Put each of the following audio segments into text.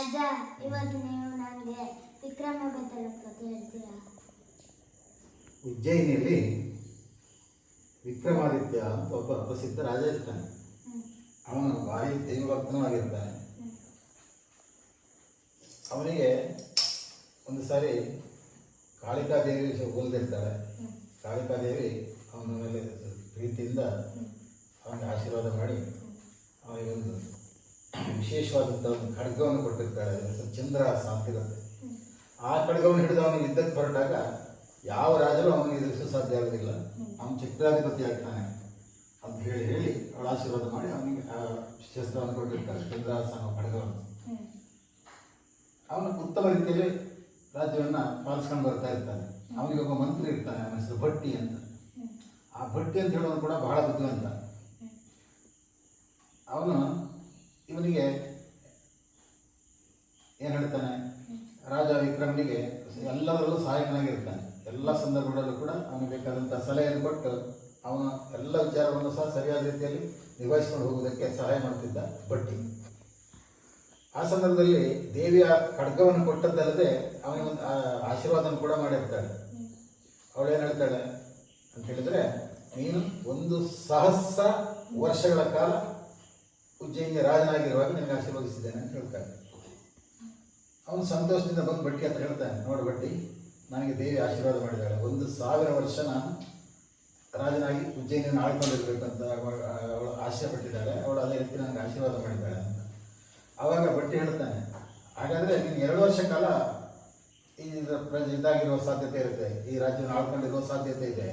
ರಾಜ, ಇವತ್ತು ನೀವು ನನಗೆ ವಿಕ್ರಮೋಗತಲ ಕಥೆ ಹೇಳ್ತೀರಾ? ಉಜ್ಜಯಿನಿಯಲ್ಲಿ ವಿಕ್ರಮಾದಿತ್ಯ ಅಂತ ಒಬ್ಬ ಪ್ರಸಿದ್ಧ ರಾಜ ಇರ್ತಾನೆ. ಅವನು ಭಾರಿ ದೈವಭಕ್ತನಾಗಿರ್ತಾನೆ. ಅವನಿಗೆ ಒಂದು ಸಾರಿ ಕಾಳಿಕಾದೇವಿ ಒಲಿದಿರ್ತಾಳೆ. ಕಾಳಿಕಾದೇವಿ ಅವನ ಮೇಲೆ ಪ್ರೀತಿಯಿಂದ ಅವನಿಗೆ ಆಶೀರ್ವಾದ ಮಾಡಿ ಅವನಿಗೆ ಒಂದು ವಿಶೇಷವಾದಂಥ ಒಂದು ಖಡ್ಗವನ್ನು ಕೊಟ್ಟಿರ್ತಾಳೆ. ಚಂದ್ರಹಾಸ ಅಂತಿರುತ್ತೆ. ಆ ಖಡ್ಗವನ್ನು ಹಿಡಿದು ಅವನು ಯುದ್ಧಕ್ಕೆ ಹೊರಟಾಗ ಯಾವ ರಾಜರು ಅವನಿಗೆ ಎದುರಿಸಲು ಸಾಧ್ಯ ಆಗೋದಿಲ್ಲ. ಅವನು ಚಕ್ರಾಧಿಪತಿ ಆಗ್ತಾನೆ ಅಂತ ಹೇಳಿ ಅವಳ ಆಶೀರ್ವಾದ ಮಾಡಿ ಅವನಿಗೆ ಆ ಶಸ್ತ್ರವನ್ನು ಕೊಟ್ಟಿರ್ತಾಳೆ, ಚಂದ್ರಹಾಸ ಅನ್ನೋ ಖಡ್ಗವನ್ನು. ಅವನು ಉತ್ತಮ ರೀತಿಯಲ್ಲಿ ರಾಜ್ಯವನ್ನು ಪಾಲಿಸ್ಕೊಂಡು ಬರ್ತಾ ಇರ್ತಾನೆ. ಅವನಿಗೆ ಒಬ್ಬ ಮಂತ್ರಿ ಇರ್ತಾನೆ, ಅವನ ಹೆಸರು ಭಟ್ಟಿ ಅಂತ. ಆ ಭಟ್ಟಿ ಅಂತ ಹೇಳೋನು ಕೂಡ ಬಹಳ ಬುದ್ಧಿವಂತ. ಅವನು ಇವನಿಗೆ ಏನು ಹೇಳ್ತಾನೆ, ರಾಜ ವಿಕ್ರಮನಿಗೆ ಎಲ್ಲದರಲ್ಲೂ ಸಹಾಯಕನಾಗಿರ್ತಾನೆ. ಎಲ್ಲ ಸಂದರ್ಭಗಳಲ್ಲೂ ಕೂಡ ಅವನಿಗೆ ಬೇಕಾದಂಥ ಸಲಹೆಯನ್ನು ಕೊಟ್ಟು ಅವನ ಎಲ್ಲ ವಿಚಾರವನ್ನು ಸಹ ಸರಿಯಾದ ರೀತಿಯಲ್ಲಿ ನಿಭಾಯಿಸ್ಕೊಂಡು ಹೋಗುವುದಕ್ಕೆ ಸಹಾಯ ಮಾಡ್ತಿದ್ದ ಭಟ್ಟಿ. ಆ ಸಂದರ್ಭದಲ್ಲಿ ದೇವಿಯ ಖಡ್ಗವನ್ನು ಕೊಟ್ಟದ್ದಲ್ಲದೆ ಅವನಿಗೆ ಒಂದು ಆಶೀರ್ವಾದವನ್ನು ಕೂಡ ಮಾಡಿರ್ತಾಳೆ. ಅವಳೇನು ಹೇಳ್ತಾಳೆ ಅಂತ ಹೇಳಿದರೆ, ನೀನು 1,000 ವರ್ಷಗಳ ಕಾಲ ಉಜ್ಜಯಿನಿಯ ರಾಜನಾಗಿರುವಾಗ ನಿನಗೆ ಆಶೀರ್ವದಿಸಿದ್ದೇನೆ ಅಂತ ಹೇಳ್ತಾನೆ. ಅವನು ಸಂತೋಷದಿಂದ ಬಂದು ಭಟ್ಟಿ ಅಂತ ಹೇಳ್ತಾನೆ, ನೋಡು ಭಟ್ಟಿ, ನನಗೆ ದೇವಿ ಆಶೀರ್ವಾದ ಮಾಡಿದ್ದಾಳೆ. 1,000 ವರ್ಷ ನಾನು ರಾಜನಾಗಿ ಉಜ್ಜಯಿನಿಯನ್ನು ಆಳ್ಕೊಂಡಿರ್ಬೇಕು ಅಂತ ಅವಳು ಆಶೆ ಪಟ್ಟಿದ್ದಾಳೆ. ಅವಳು ಅದೇ ರೀತಿ ನನಗೆ ಆಶೀರ್ವಾದ ಮಾಡಿದ್ದಾಳೆ ಅಂತ. ಆವಾಗ ಭಟ್ಟಿ ಹೇಳ್ತಾನೆ, ಹಾಗಾದರೆ ನೀನು 2 ವರ್ಷ ಕಾಲ ಇದಾಗಿರುವ ಸಾಧ್ಯತೆ ಇರುತ್ತೆ, ಈ ರಾಜ್ಯವನ್ನು ಆಳ್ಕೊಂಡಿರುವ ಸಾಧ್ಯತೆ ಇದೆ.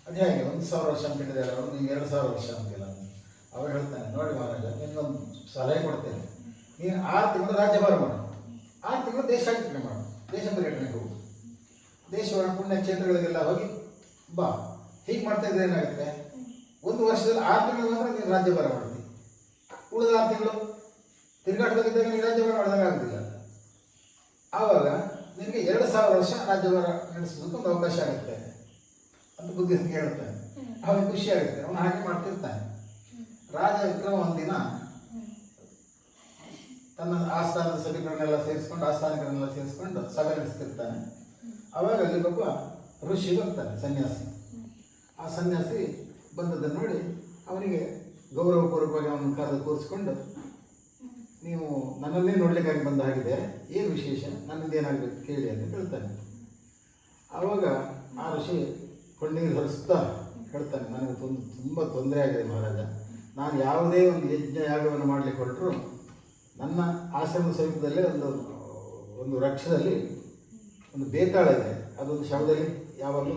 ಅದೇ ಹಾಗೆ 1,000 ವರ್ಷ ಅಂತ ಹೇಳಿದ್ದಾರೆ ಅವರು, ನೀವು 2,000 ವರ್ಷ ಅಂತಿಲ್ಲ. ಅವಾಗ ಹೇಳ್ತಾನೆ, ನೋಡಿ ಮಹಾರಾಜ, ನಿನಗೊಂದು ಸಲಹೆ ಕೊಡ್ತೇನೆ. ನೀನು 6 ತಿಂಗಳು ರಾಜ್ಯಭಾರ ಮಾಡು, 6 ತಿಂಗಳು ದೇಶಾಟನೆ ಮಾಡು, ದೇಶ ಪರ್ಯಟನೆಗೆ ಹೋಗು, ದೇಶವರ ಪುಣ್ಯ ಕ್ಷೇತ್ರಗಳಿಗೆಲ್ಲ ಹೋಗಿ ಬಾ. ಹೀಗೆ ಮಾಡ್ತಾ ಇದ್ರೆ ಏನಾಗುತ್ತೆ, 1 ವರ್ಷದಲ್ಲಿ 6 ತಿಂಗಳು ಮಾತ್ರ ನೀನು ರಾಜ್ಯಭಾರ ಮಾಡ್ತೀವಿ. ಉಳಿದ 6 ತಿಂಗಳು ತಿರುಗಾಟದಾಗಿದ್ದಾಗ ನೀನು ರಾಜ್ಯಭಾರ ಮಾಡಿದಾಗ ಆಗೋದಿಲ್ಲ. ಆವಾಗ ನಿನಗೆ 2,000 ವರ್ಷ ರಾಜ್ಯಭಾರ ನಡೆಸೋದಕ್ಕೆ ಒಂದು ಅವಕಾಶ ಆಗುತ್ತೆ ಅಂತ ಬುದ್ಧಿವಂತಿಕೆ ಹೇಳ್ತಾನೆ. ಅವನಿಗೆ ಖುಷಿ ಆಗುತ್ತೆ, ಅವನು ಹಾಗೆ ಮಾಡ್ತಿರ್ತಾನೆ. ರಾಜ ವಿಕ್ರಮ ಒಂದಿನ ತನ್ನ ಆಸ್ಥಾನದ ಸಭೆಗಳನ್ನೆಲ್ಲ ಸೇರಿಸ್ಕೊಂಡು ಸಭೆ ನಡೆಸ್ತಿರ್ತಾನೆ. ಅವಾಗ ಅಲ್ಲಿ ಒಬ್ಬ ಋಷಿ ಬರ್ತಾನೆ, ಸನ್ಯಾಸಿ. ಆ ಸನ್ಯಾಸಿ ಬಂದದ್ದನ್ನು ನೋಡಿ ಅವನಿಗೆ ಗೌರವಪೂರ್ವಕವಾಗಿ ಅವನ ಕಾಲದಲ್ಲಿ ಕೂರಿಸ್ಕೊಂಡು, ನೀವು ನನ್ನನ್ನೇ ನೋಡ್ಲಿಕ್ಕಾಗಿ ಬಂದ ಹಾಗಿದೆ, ಏನು ವಿಶೇಷ, ನನ್ನಿಂದ ಏನಾಗಬೇಕು ಕೇಳಿ ಅಂತ ಹೇಳ್ತಾನೆ. ಆವಾಗ ಆ ಋಷಿ ಕಣ್ಣೀರು ಹರಿಸ್ತಾ ಹೇಳ್ತಾನೆ, ನನಗೆ ತುಂಬ ತೊಂದರೆ ಆಗಿದೆ ಮಹಾರಾಜ. ನಾನು ಯಾವುದೇ ಒಂದು ಯಜ್ಞ ಯಾಗವನ್ನು ಮಾಡಲಿಕ್ಕೆ ಹೊರಟರು ನನ್ನ ಆಶ್ರಮದ ಸಮೀಪದಲ್ಲೇ ಒಂದು ವೃಕ್ಷದಲ್ಲಿ ಒಂದು ಬೇತಾಳ ಇದೆ. ಅದೊಂದು ಶವದಲ್ಲಿ ಯಾವಾಗಲೂ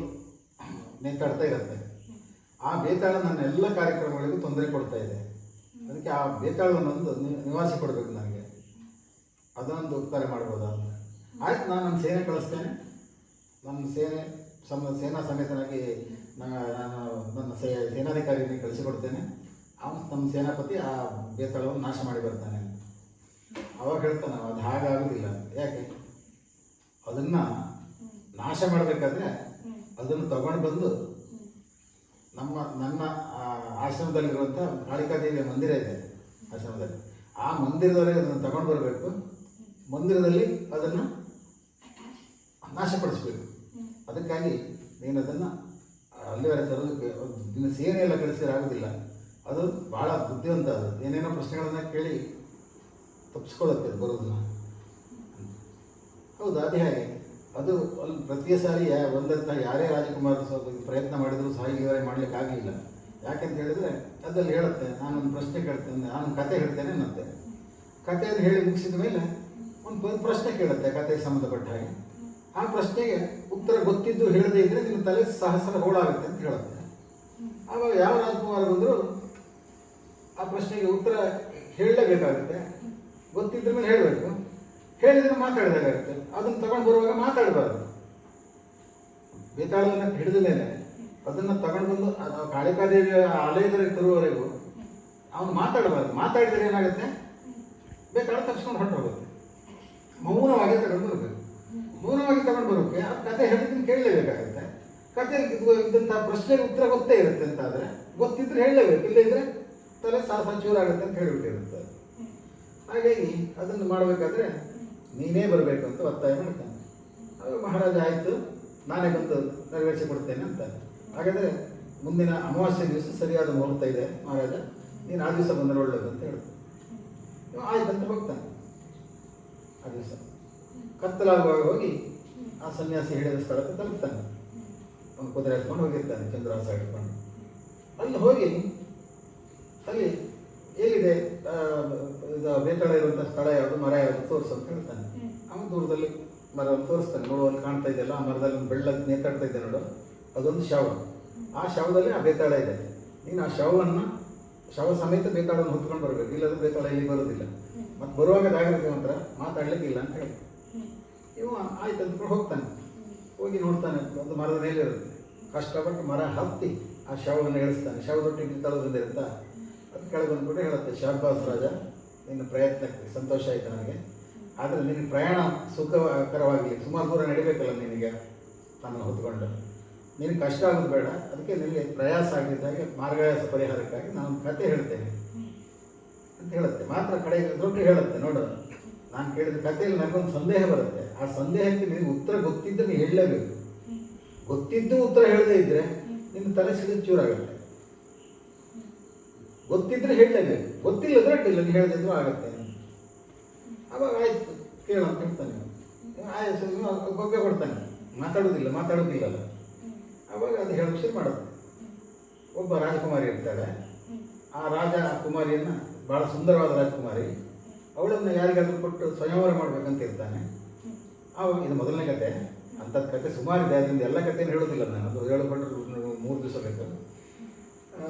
ನೇತಾಡ್ತಾ ಇರುತ್ತೆ. ಆ ಬೇತಾಳ ನನ್ನ ಎಲ್ಲ ಕಾರ್ಯಕ್ರಮಗಳಿಗೂ ತೊಂದರೆ ಕೊಡ್ತಾ ಇದೆ. ಅದಕ್ಕೆ ಆ ಬೇತಾಳವನ್ನೊಂದು ನಿವಾಸಿ ಕೊಡಬೇಕು ನನಗೆ, ಅದನ್ನೊಂದು ಉಪಕಾರ ಮಾಡ್ಬೋದಾ ಅಂತ. ಆಯ್ತು, ನಾನು ನನ್ನ ಸೇನೆ ಕಳಿಸ್ತೇನೆ. ನನ್ನ ಸೇನಾ ಸಮೇತನಾಗಿ ನಾನು ನನ್ನ ಸೇನಾಧಿಕಾರಿಯನ್ನು ಕಳಿಸಿಕೊಡ್ತೇನೆ. ಅವನು ನಮ್ಮ ಸೇನಾಪತಿ ಆ ಬೇತಾಳವನ್ನು ನಾಶ ಮಾಡಿ ಬರ್ತಾನೆ. ಅವಾಗ ಹೇಳ್ತಾನೆ, ಅದು ಹಾಗಾಗೋದಿಲ್ಲ. ಯಾಕೆ, ಅದನ್ನು ನಾಶ ಮಾಡಬೇಕಾದ್ರೆ ಅದನ್ನು ತಗೊಂಡು ಬಂದು ನನ್ನ ಆಶ್ರಮದಲ್ಲಿರುವಂಥ ಕಾಳಿಕಾದೇವಿಯ ಮಂದಿರ ಇದೆ ಆಶ್ರಮದಲ್ಲಿ, ಆ ಮಂದಿರದವರೆಗೆ ಅದನ್ನು ತಗೊಂಡು ಬರಬೇಕು. ಮಂದಿರದಲ್ಲಿ ಅದನ್ನು ನಾಶಪಡಿಸ್ಬೇಕು. ಅದಕ್ಕಾಗಿ ನೀನು ಅದನ್ನು ಅಲ್ಲಿವರೆಗೆ ತರೋದಕ್ಕೆ ನಿನ್ನ ಸೇನೆ ಎಲ್ಲ ಕಳಿಸಿದ್ರೆ ಆಗೋದಿಲ್ಲ. ಅದು ಭಾಳ ಬುದ್ಧಿವಂತ. ಅದು ಏನೇನೋ ಪ್ರಶ್ನೆಗಳನ್ನ ಕೇಳಿ ತಪ್ಪಿಸ್ಕೊಳ್ಳುತ್ತೆ ಬರೋದನ್ನ. ಹೌದು, ಅದೇ ಹಾಗೆ ಅದು ಅಲ್ಲಿ ಪ್ರತಿ ಸಾರಿ ಒಂದಂತ ಯಾರೇ ರಾಜಕುಮಾರ ಪ್ರಯತ್ನ ಮಾಡಿದರೂ ಸಹ ಇಲ್ಲಿವರೆಗೆ ಮಾಡಲಿಕ್ಕೆ ಆಗಲಿಲ್ಲ. ಯಾಕೆಂತ ಹೇಳಿದರೆ ಅದಲ್ಲಿ ಹೇಳುತ್ತೆ, ನಾನೊಂದು ಪ್ರಶ್ನೆ ಕೇಳ್ತೇನೆ, ನಾನು ಕತೆ ಹೇಳ್ತೇನೆ ಅನ್ನತ್ತೆ. ಕಥೆಯನ್ನು ಹೇಳಿ ಮುಗಿಸಿದ ಮೇಲೆ ಒಂದು ಪ್ರಶ್ನೆ ಕೇಳುತ್ತೆ ಕಥೆಗೆ ಸಂಬಂಧಪಟ್ಟ ಹಾಗೆ. ಆ ಪ್ರಶ್ನೆಗೆ ಉತ್ತರ ಗೊತ್ತಿದ್ದು ಹೇಳದೇ ಇದ್ದರೆ ನಿನ್ನ ತಲೆ ಸಹಸ್ರ ಹೋಳಾಗುತ್ತೆ ಅಂತ ಹೇಳುತ್ತೆ. ಆವಾಗ ಯಾವ ರಾಜಕುಮಾರ ಬಂದರೂ ಆ ಪ್ರಶ್ನೆಗೆ ಉತ್ತರ ಹೇಳಲೇಬೇಕಾಗುತ್ತೆ. ಗೊತ್ತಿದ್ದ ಮೇಲೆ ಹೇಳಬೇಕು, ಹೇಳಿದ್ರೆ ಮಾತಾಡಿದಾಗುತ್ತೆ. ಅದನ್ನು ತಗೊಂಡು ಬರುವಾಗ ಮಾತಾಡಬಾರ್ದು. ಬೇತಾಳವನ್ನು ಹಿಡಿದ ಮೇಲೆ ಅದನ್ನು ತಗೊಂಡು ಬಂದು ಕಾಳಿಕಾದೇವಿಯ ಆಲಯದಲ್ಲಿ ತರುವವರೆಗೂ ಅವನು ಮಾತಾಡಬಾರ್ದು. ಮಾತಾಡಿದರೆ ಏನಾಗುತ್ತೆ, ಬೇತಾಳ ತಪ್ಪಿಸ್ಕೊಂಡು ಹೊರಟು ಹೋಗುತ್ತೆ. ಮೌನವಾಗಿ ತಗೊಂಡು ಬರಬೇಕು. ಮೌನವಾಗಿ ತಗೊಂಡು ಬರೋಕ್ಕೆ ಆ ಕತೆ ಹೇಳಿದ್ದನ್ನು ಕೇಳಲೇಬೇಕಾಗುತ್ತೆ. ಕತೆ ಇದ್ದಂಥ ಪ್ರಶ್ನೆಗೆ ಉತ್ತರ ಗೊತ್ತೇ ಇರುತ್ತೆ ಅಂತಾದರೆ ಗೊತ್ತಿದ್ರೆ ಹೇಳಲೇಬೇಕು, ಇಲ್ಲದಿದ್ದರೆ ತಲೆ ಚೂರಾಗುತ್ತೆ ಅಂತ ಹೇಳಿಬಿಟ್ಟಿರುತ್ತೆ. ಹಾಗಾಗಿ ಅದನ್ನು ಮಾಡಬೇಕಾದ್ರೆ ನೀನೇ ಬರಬೇಕು ಅಂತ ಒತ್ತಾಯ ಮಾಡ್ತಾನೆ. ಆಗ ಮಹಾರಾಜ ಆಯಿತು, ನಾನೇ ಬಂದು ನೆರವೇರಿಸಿ ಕೊಡ್ತೇನೆ ಅಂತಾನೆ. ಹಾಗಾದರೆ ಮುಂದಿನ ಅಮಾವಾಸ್ಯೆ ದಿವಸ ಸರಿಯಾದ ಮುಹೂರ್ತ ಇದೆ ಮಹಾರಾಜ, ನೀನು ಆ ದಿವಸ ಬಂದರೆ ಒಳ್ಳೇದು ಅಂತ ಹೇಳ್ತಾನೆ. ಆಯ್ತಂತ ಹೋಗ್ತಾನೆ. ಆ ದಿವಸ ಕತ್ತಲಾಗುವಾಗ ಹೋಗಿ ಆ ಸನ್ಯಾಸಿ ಹೇಳಿದ ಸ್ಥಳಕ್ಕೆ ತಲುಪ್ತಾನೆ. ಒಂದು ಕುದುರೆ ಹಾಕೊಂಡು ಹೋಗಿರ್ತಾನೆ, ಚಂದ್ರಹಾಸ ಹಿಡ್ಕೊಂಡು. ಅಲ್ಲಿ ಹೋಗಿ ಅಲ್ಲಿ ಎಲ್ಲಿದೆ ಇದು ಬೇತಾಳ ಇರುವಂಥ ಸ್ಥಳ ಯಾವುದು, ಮರ ಯಾವುದು ತೋರಿಸು ಅಂತ ಹೇಳ್ತಾನೆ. ಅವನು ದೂರದಲ್ಲಿ ಮರವನ್ನು ತೋರಿಸ್ತಾನೆ. ನೋಡು, ಅಲ್ಲಿ ಕಾಣ್ತಾ ಇದೆಯಲ್ಲ, ಆ ಮರದಲ್ಲಿ ಒಂದು ಬೆಳ್ಳಕ್ಕೆ ನೇತಾಡ್ತಾ ಇದೆ ನೋಡು, ಅದೊಂದು ಶವ. ಆ ಶವದಲ್ಲಿ ಆ ಬೇತಾಳ ಇದೆ. ನೀನು ಆ ಶವ ಸಮೇತ ಬೇತಾಳವನ್ನು ಹೊತ್ಕೊಂಡು ಬರಬೇಕು, ಇಲ್ಲದ್ರೆ ಬೇತಾಳ ಇಲ್ಲಿ ಬರೋದಿಲ್ಲ. ಮತ್ತು ಬರುವಾಗ ಜಾಗ್ರತೆ ಮಾತ್ರ ಮಾತಾಡ್ಲಿಕ್ಕಿಲ್ಲ ಅಂತ ಹೇಳಿ ಇವ ಆಯ್ತು ಅಂದ್ಕೊಂಡು ಹೋಗ್ತಾನೆ. ಹೋಗಿ ನೋಡ್ತಾನೆ, ಒಂದು ಮರದ ಮೇಲೆ ಇರುತ್ತೆ. ಕಷ್ಟಪಟ್ಟು ಮರ ಹತ್ತಿ ಆ ಶವವನ್ನು ಇಳಿಸ್ತಾನೆ. ಶವದೊಟ್ಟಿಗೆ ತಳೋದಿದೆ ಅಂತ ಅದು ಕೆಳಗೆ ಬಂದ್ಬಿಟ್ಟು ಹೇಳುತ್ತೆ, ಶಾಬಾಸ್ ರಾಜ, ನಿನ್ನ ಪ್ರಯತ್ನಕ್ಕೆ ಸಂತೋಷ ಆಯಿತು ನನಗೆ. ಆದರೆ ನಿನ್ನ ಪ್ರಯಾಣ ಸುಖಕರವಾಗಲಿ, ಸುಮಾರು ದೂರ ನಡಿಬೇಕಲ್ಲ ನಿನಗೆ ನನ್ನನ್ನು ಹೊತ್ಕೊಂಡು, ನಿನಗೆ ಕಷ್ಟ ಆಗೋದು ಬೇಡ. ಅದಕ್ಕೆ ನಿನಗೆ ಪ್ರಯಾಸ ಆಗಿದ್ದಾಗೆ ಮಾರ್ಗಾಯಾಸ ಪರಿಹಾರಕ್ಕಾಗಿ ನಾನು ಕತೆ ಹೇಳ್ತೇನೆ ಅಂತ ಹೇಳುತ್ತೆ. ಮಾತ್ರ ಕಡೆಗೆ ದೊಡ್ಡ ಹೇಳುತ್ತೆ, ನೋಡು, ನಾನು ಕೇಳಿದ ಕಥೆಯಲ್ಲಿ ನನಗೊಂದು ಸಂದೇಹ ಬರುತ್ತೆ. ಆ ಸಂದೇಹಕ್ಕೆ ನಿನಗೆ ಉತ್ತರ ಗೊತ್ತಿದ್ದರೆ ನೀನು ಹೇಳಲೇಬೇಕು. ಗೊತ್ತಿದ್ದು ಉತ್ತರ ಹೇಳದೇ ಇದ್ದರೆ ನಿನ್ನ ತಲೆ ಸಿಡಿದು ಚೂರಾಗುತ್ತೆ. ಗೊತ್ತಿದ್ರೆ ಹೇಳಲೇಬೇಕು, ಗೊತ್ತಿಲ್ಲದ್ರೆ ಅಡ್ಡಿಲ್ಲ, ನೀನು ಹೇಳದಿದ್ರು ಆಗುತ್ತೆ. ಅವಾಗ ಆಯ್ತು ಕೇಳು ಅಂತ ಹೇಳ್ತಾನೆ. ಆಯ್ತು ಗೊಬ್ಬೆ ಕೊಡ್ತಾನೆ, ಮಾತಾಡೋದಿಲ್ಲಲ್ಲ. ಅವಾಗ ಅದು ಹೇಳೋಕೆ ಶುರು ಮಾಡುತ್ತೆ. ಒಬ್ಬ ರಾಜಕುಮಾರಿ ಇರ್ತಾಳೆ. ಆ ರಾಜಕುಮಾರಿಯನ್ನು, ಭಾಳ ಸುಂದರವಾದ ರಾಜಕುಮಾರಿ, ಅವಳನ್ನು ಯಾರಿಗಾದ್ರೂ ಕೊಟ್ಟು ಸ್ವಯಂವರ ಮಾಡ್ಬೇಕಂತ ಇರ್ತಾನೆ. ಆವಾಗ ಇದು ಮೊದಲನೇ ಕತೆ. ಅಂಥದ್ದು ಕತೆ ಸುಮಾರಿದೆ, ಅದರಿಂದ ಎಲ್ಲ ಕಥೆಯನ್ನು ಹೇಳೋದಿಲ್ಲ ನಾನು, ಅದು ಹೇಳಿಕೊಂಡ್ರೆ 3 ದಿವಸ ಬೇಕು.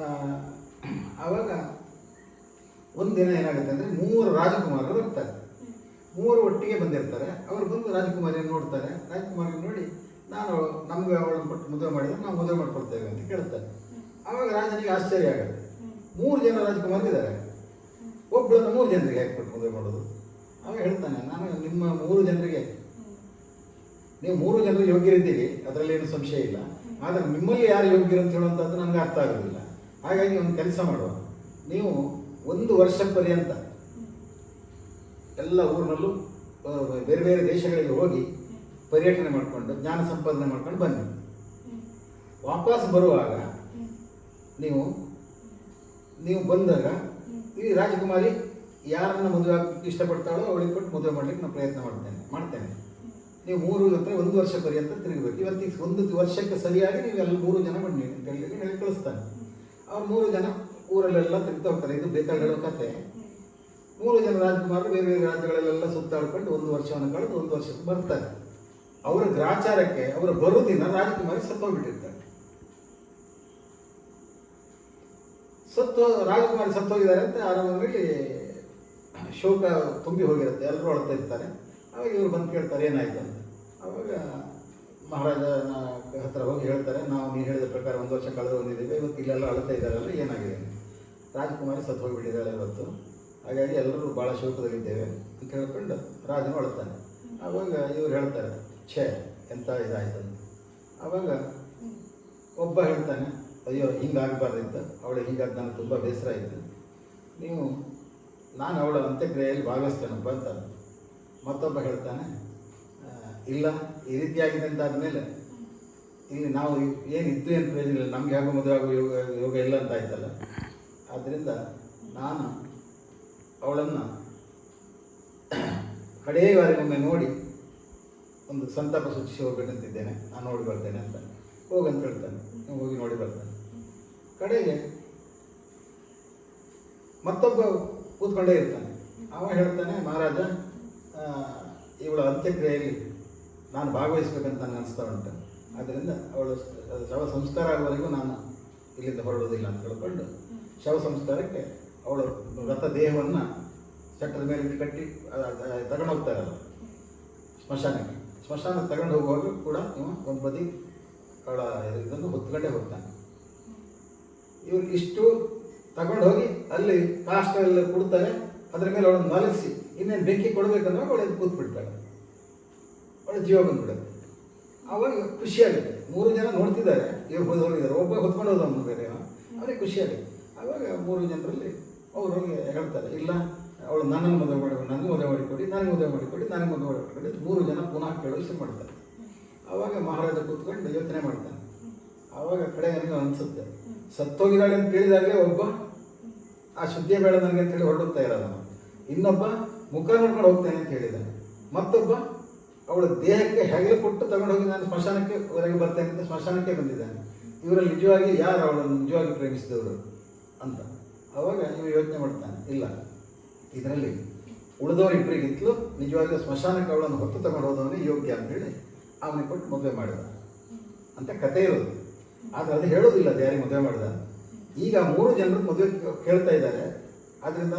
ಆವಾಗ ಒಂದು ದಿನ ಏನಾಗುತ್ತೆ ಅಂದರೆ 3 ರಾಜಕುಮಾರರು ಬರ್ತಾರೆ. 3 ಒಟ್ಟಿಗೆ ಬಂದಿರ್ತಾರೆ. ಅವರು ಬಂದು ರಾಜಕುಮಾರಿಯನ್ನು ನೋಡ್ತಾರೆ. ರಾಜಕುಮಾರಿ ನೋಡಿ, ನಮಗೆ ಅವಳನ್ನು ಕೊಟ್ಟು ಮದುವೆ ಮಾಡಿದ್ರೆ ನಾವು ಮದುವೆ ಮಾಡ್ಕೊಳ್ತೇವೆ ಅಂತ ಕೇಳ್ತಾರೆ. ಆವಾಗ ರಾಜನಿಗೆ ಆಶ್ಚರ್ಯ ಆಗುತ್ತೆ. 3 ಜನ ರಾಜಕುಮಾರರಿದ್ದಾರೆ, ಒಬ್ಬಳನ್ನು 3 ಜನರಿಗೆ ಹಾಕಿ ಕೊಟ್ಟು ಮದುವೆ ಮಾಡೋದು. ಆವಾಗ ಹೇಳ್ತಾನೆ, ನಾನು ನಿಮ್ಮ 3 ಜನರಿಗೆ, ನೀವು 3 ಜನರು ಯೋಗ್ಯರಿದ್ದೀರಿ, ಅದರಲ್ಲಿ ಏನು ಸಂಶಯ ಇಲ್ಲ. ಆದರೆ ನಿಮ್ಮಲ್ಲಿ ಯಾರು ಯೋಗ್ಯರು ಅಂತ ಹೇಳುವಂಥದ್ದು ನನಗೆ ಅರ್ಥ ಆಗೋದಿಲ್ಲ. ಹಾಗಾಗಿ ಒಂದು ಕೆಲಸ ಮಾಡುವ, ನೀವು 1 ವರ್ಷ ಪರ್ಯಂತ ಎಲ್ಲ ಊರಿನಲ್ಲೂ ಬೇರೆ ಬೇರೆ ದೇಶಗಳಿಗೆ ಹೋಗಿ ಪರ್ಯಟನೆ ಮಾಡಿಕೊಂಡು ಜ್ಞಾನ ಸಂಪಾದನೆ ಮಾಡ್ಕೊಂಡು ಬನ್ನಿ. ವಾಪಸ್ ಬರುವಾಗ ನೀವು ಬಂದಾಗ ಈ ರಾಜಕುಮಾರಿ ಯಾರನ್ನ ಮದುವೆ ಆಗಕ್ಕೆ ಇಷ್ಟಪಡ್ತಾಳೋ ಅವಳಿಗೆ ಕೊಟ್ಟು ಮದುವೆ ಮಾಡಲಿಕ್ಕೆ ನಾನು ಪ್ರಯತ್ನ ಮಾಡ್ತೇನೆ. ನೀವು 1 ವರ್ಷ ಪರ್ಯಂತ ತಿರುಗಬೇಕು. ಇವತ್ತಿಗೆ 1 ವರ್ಷಕ್ಕೆ ಸರಿಯಾಗಿ ನೀವೆಲ್ಲ 3 ಜನ ಬನ್ನಿ ಅಂತ ಹೇಳಿ ಕಳಿಸ್ತಾನೆ. ಅವ್ರು 3 ಜನ ಊರಲ್ಲೆಲ್ಲ ತಿರುಗ್ತಾ ಹೋಗ್ತಾರೆ. ಇದು ಬೇತಾಳ ಹೇಳೋ ಕತೆ. 3 ಜನ ರಾಜಕುಮಾರರು ಬೇರೆ ಬೇರೆ ರಾಜ್ಯಗಳಲ್ಲೆಲ್ಲ ಸುತ್ತಾಡ್ಕೊಂಡು 1 ವರ್ಷವನ್ನು ಕಳೆದು 1 ವರ್ಷಕ್ಕೆ ಬರ್ತಾರೆ. ಅವರ ಗ್ರಾಚಾರಕ್ಕೆ ಅವರ ಬರುದಿನ ರಾಜಕುಮಾರಿ ಸತ್ತೋಗ್ಬಿಟ್ಟಿರ್ತಾರೆ. ರಾಜಕುಮಾರಿ ಸತ್ತೋಗಿದ್ದಾರೆ ಅಂತ ಆರಂಭದಲ್ಲಿ ಶೋಕ ತುಂಬಿ ಹೋಗಿರುತ್ತೆ, ಎಲ್ಲರೂ ಅಳ್ತಾ ಇರ್ತಾರೆ. ಅವಾಗ ಇವರು ಬಂದು ಕೇಳ್ತಾರೆ ಏನಾಯ್ತು ಅಂತ. ಅವಾಗ ಮಹಾರಾಜನ ಹತ್ರ ಹೋಗಿ ಹೇಳ್ತಾರೆ, ನೀವು ಹೇಳಿದ ಪ್ರಕಾರ 1 ವರ್ಷ ಕಳೆದು ಬಂದಿದ್ದೇವೆ, ಇವತ್ತು ಇಲ್ಲೆಲ್ಲ ಅಳ್ತಾ ಇದ್ದಾರಲ್ಲ, ಏನಾಗಿದೆ? ರಾಜಕುಮಾರಿ ಸತ್ತು ಹೋಗಿಬಿಟ್ಟಿದ್ದಾಳೆ ಇವತ್ತು, ಹಾಗಾಗಿ ಎಲ್ಲರೂ ಭಾಳ ಶೋಕದಲ್ಲಿದ್ದೇವೆ ಅಂತ ಹೇಳ್ಕೊಂಡು ರಾಜನು ಅಳ್ತಾನೆ. ಆವಾಗ ಇವ್ರು ಹೇಳ್ತಾರೆ, ಛೇ ಎಂಥ ಇದಾಯ್ತು ಅಂತ. ಆವಾಗ ಒಬ್ಬ ಹೇಳ್ತಾನೆ, ಅಯ್ಯೋ ಹಿಂಗಾಗಬಾರ್ದಿತ್ತು, ಅವಳಿಗೆ ಹೀಗಾಗಿ ನನಗೆ ತುಂಬ ಬೇಸರ ಆಯಿತು, ನಾನು ಅವಳ ಅಂತ್ಯಕ್ರಿಯೆಯಲ್ಲಿ ಭಾಗವಹಿಸ್ತೇನಪ್ಪ ಅಂತ. ಮತ್ತೊಬ್ಬ ಹೇಳ್ತಾನೆ, ಇಲ್ಲ ಈ ರೀತಿಯಾಗಿದೆ ಅಂತ ಆದಮೇಲೆ ಇಲ್ಲಿ ನಾವು ಏನಿದ್ದು ಏನು ಪ್ರಯೋಜನ ಇಲ್ಲ, ನಮ್ಗೆ ಯಾಕೋ ಮದುವೆ ಆಗೋ ಯೋಗ ಇಲ್ಲ ಅಂತ ಆಯ್ತಲ್ಲ. ಆದ್ದರಿಂದ ನಾನು ಅವಳನ್ನು ಕಡೆಯ ಬಾರಿಗೊಮ್ಮೆ ನೋಡಿ ಒಂದು ಸಂತಾಪ ಸೂಚಿಸಿ ಹೋಗ್ಬೇಕಂತಿದ್ದೇನೆ, ನಾನು ನೋಡಿ ಬರ್ತೇನೆ ಅಂತ. ಹೋಗಂತ ಹೇಳ್ತಾನೆ. ಹೋಗಿ ನೋಡಿ ಬರ್ತಾನೆ. ಕಡೆಗೆ ಮತ್ತೊಬ್ಬ ಕೂತ್ಕೊಂಡೇ ಇರ್ತಾನೆ. ಅವ ಹೇಳ್ತಾನೆ, ಮಹಾರಾಜ, ಇವಳ ಅಂತ್ಯಕ್ರಿಯೆಯಲ್ಲಿ ನಾನು ಭಾಗವಹಿಸ್ಬೇಕಂತ ನನಗೆ ಅನಿಸ್ತಾ ಉಂಟು. ಆದ್ದರಿಂದ ಅವಳು ಶವ ಸಂಸ್ಕಾರ ಆಗುವವರೆಗೂ ನಾನು ಇಲ್ಲಿಂದ ಹೊರಡೋದಿಲ್ಲ ಅಂತ ಹೇಳ್ಕೊಂಡು ಶವ ಸಂಸ್ಕಾರಕ್ಕೆ ಅವಳು ಮೃತ ದೇಹವನ್ನು ಚಟ್ಟದ ಮೇಲೆ ಕಟ್ಟಿ ತಗೊಂಡು ಹೋಗ್ತಾರಲ್ಲ ಸ್ಮಶಾನಕ್ಕೆ ತಗೊಂಡು ಹೋಗುವಾಗ ಕೂಡ ಒಂದು ಬದಿ ಅವಳ ಇದನ್ನು ಹೊತ್ಕೊಂಡೇ ಹೋಗ್ತಾನೆ. ಇವ್ರು ಇಷ್ಟು ತಗೊಂಡು ಹೋಗಿ ಅಲ್ಲಿ ಕಾಷ್ಟ ಎಲ್ಲ ಕೊಡ್ತಾರೆ. ಅದ್ರ ಮೇಲೆ ಅವಳನ್ನು ಮಲಗಿಸಿ ಇನ್ನೇನು ಬೆಂಕಿ ಕೊಡಬೇಕಂದ್ರೆ ಅವಳು ಎದ್ದು ಕೂತ್ಬಿಡ್ತಾಳೆ. ಅವಳ ಜೀವ ಬಂದ್ಬಿಡುತ್ತೆ. ಅವಾಗ ಖುಷಿಯಾಗುತ್ತೆ. 3 ಜನ ನೋಡ್ತಿದ್ದಾರೆ, ಇವ್ರು ಹೋಗಿದ್ದಾರೆ, ಒಬ್ಬ ಹೊತ್ಕೊಂಡು ಹೋದವನು ಬೇರೆ, ಅವ್ರಿಗೆ ಖುಷಿಯಾಗುತ್ತೆ. ಆವಾಗ 3 ಜನರಲ್ಲಿ ಅವ್ರು ಹೋಗಿ ಹೇಳ್ತಾರೆ, ಇಲ್ಲ ಅವಳು ನನ್ನನ್ನು ಮದುವೆ ಮಾಡಿ ನನಗೆ ಮದುವೆ ಮಾಡಿಕೊಡಿ, ನನಗೆ ಮದುವೆ ಮಾಡಿಕೊಡಿ, ನನಗೆ ಮದುವೆ ಮಾಡಿಕೊಡಿ. 3 ಜನ ಪುನಃ ಕೇಳಲು ಶುರು ಮಾಡ್ತಾರೆ. ಆವಾಗ ಮಹಾರಾಜ ಕೂತ್ಕೊಂಡು ಯೋಚನೆ ಮಾಡ್ತಾನೆ. ಆವಾಗ ಕಡೆ ನನಗೆ ಅನಿಸುತ್ತೆ, ಸತ್ತೋಗಿದ್ದಾಳೆ ಅಂತ ಕೇಳಿದಾಗಲೇ ಒಬ್ಬ ಆ ಶುದ್ಧಿಯ ಬೇಡ ನನಗೆ ಅಂತೇಳಿ ಹೊರಡುತ್ತಾ ಇರೋದ, ಇನ್ನೊಬ್ಬ ಮುಖ ನೋಡ್ಕೊಂಡು ಹೋಗ್ತೇನೆ ಅಂತ ಹೇಳಿದ್ದಾನೆ, ಮತ್ತೊಬ್ಬ ಅವಳ ದೇಹಕ್ಕೆ ಹೆಗಲು ಕೊಟ್ಟು ತಗೊಂಡು ಹೋಗಿ ನಾನು ಸ್ಮಶಾನಕ್ಕೆ ಹೊರಗೆ ಬರ್ತೇನೆ ಅಂತ ಸ್ಮಶಾನಕ್ಕೆ ಬಂದಿದ್ದಾನೆ. ಇವರಲ್ಲಿ ನಿಜವಾಗಿ ಯಾರು ಅವಳನ್ನು ನಿಜವಾಗಿ ಪ್ರೇಮಿಸಿದವರು ಅಂತ. ಆವಾಗ ನೀವು ಯೋಚನೆ ಮಾಡ್ತಾನೆ, ಇಲ್ಲ ಇದರಲ್ಲಿ ಉಳಿದವರಿಬ್ಬರಿಗಿಂತಲೂ ನಿಜವಾಗಿ ಸ್ಮಶಾನಕ್ಕೆ ಅವಳನ್ನು ಹೊತ್ತು ತಗೊಂಡು ಹೋದವನೇ ಯೋಗ್ಯ ಅಂತೇಳಿ ಅವನಿಗೆ ಕೊಟ್ಟು ಮದುವೆ ಮಾಡಿದ ಅಂತ ಕಥೆ ಇರೋದು. ಆದರೆ ಅದು ಹೇಳೋದಿಲ್ಲ ಅದು ಯಾರಿಗೆ ಮದುವೆ ಮಾಡಿದ. ಈಗ 3 ಜನರು ಮದುವೆ ಕೇಳ್ತಾ ಇದ್ದಾರೆ. ಆದ್ದರಿಂದ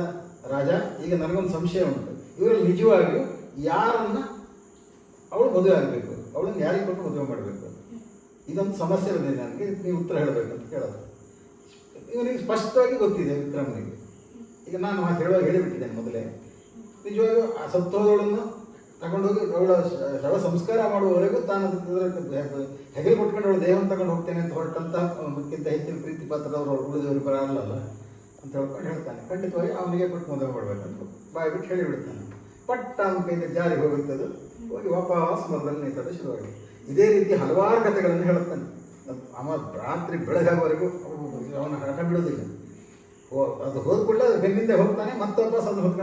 ರಾಜ, ಈಗ ನನಗೊಂದು ಸಂಶಯ ಉಂಟು, ಇವರಲ್ಲಿ ನಿಜವಾಗಿಯೂ ಯಾರನ್ನ ಅವಳು ಮದುವೆ ಆಗಬೇಕು, ಅವಳನ್ನು ಯಾರಿಗೆ ಕೊಟ್ಟು ಮದುವೆ ಮಾಡಬೇಕು, ಇದೊಂದು ಸಮಸ್ಯೆ ಬಂದಿದೆ ನನಗೆ, ನೀವು ಉತ್ತರ ಹೇಳಬೇಕು ಅಂತ ಕೇಳೋದು. ಇವನಿಗೆ ಸ್ಪಷ್ಟವಾಗಿ ಗೊತ್ತಿದೆ ವಿಕ್ರಮನಿಗೆ. ಈಗ ನಾನು ಹೇಳುವಾಗ ಹೇಳಿಬಿಟ್ಟಿದ್ದೇನೆ ಮೊದಲೇ, ನಿಜವಾಗಿಯೂ ಆ ಸತ್ತೋದವಳನ್ನು ತಗೊಂಡೋಗಿ ಅವಳ ಶವ ಸಂಸ್ಕಾರ ಮಾಡುವವರೆಗೂ ತಾನು ಹೆಗಲು ಕೊಟ್ಕೊಂಡು ಅವಳು ದೇಹವನ್ನು ತಗೊಂಡು ಹೋಗ್ತೇನೆ ಅಂತ ಹೊರಟಂತ ಅದಕ್ಕಿಂತ ಹೆಚ್ಚಿನ ಪ್ರೀತಿ ಪಾತ್ರದವರು ಉಳಿದವರು ಬರಲ್ಲ ಅಂತ ಹೇಳ್ಕೊಂಡು ಹೇಳ್ತಾನೆ. ಖಂಡಿತವಾಗಿ ಅವನಿಗೆ ಕೊಟ್ಟು ಮದುವೆ ಮಾಡಬೇಕಂತ ಬಾಯಿ ಬಿಟ್ಟು ಹೇಳಿಬಿಡ್ತಾನೆ. ಪಟ್ಟ ಅವನ ಕೈಯಿಂದ ಜಾರಿ ಹೋಗುತ್ತದೆ, ಹೋಗಿ ವಾಪಸ್ ಮೊದಲನೇ ನಿಂತದ್ದು ಶುರುವಾಗಿದೆ. ಇದೇ ರೀತಿ ಹಲವಾರು ಕಥೆಗಳನ್ನು ಹೇಳುತ್ತಾನೆ. ಅವ ರಾತ್ರಿ ಬೆಳಗಾಗುವವರೆಗೂ ಅವನ ಹಠ ಬಿಡೋದಿಲ್ಲ. ಅದು ಹೋದ ಕೂಡಲೇ ಅದು ಬೆನ್ನಿಂದ ಹೋಗ್ತಾನೆ, ಮತ್ತೆ ವಾಪಸ್ ಅದು ಹೊತ್ಕೊಂಡು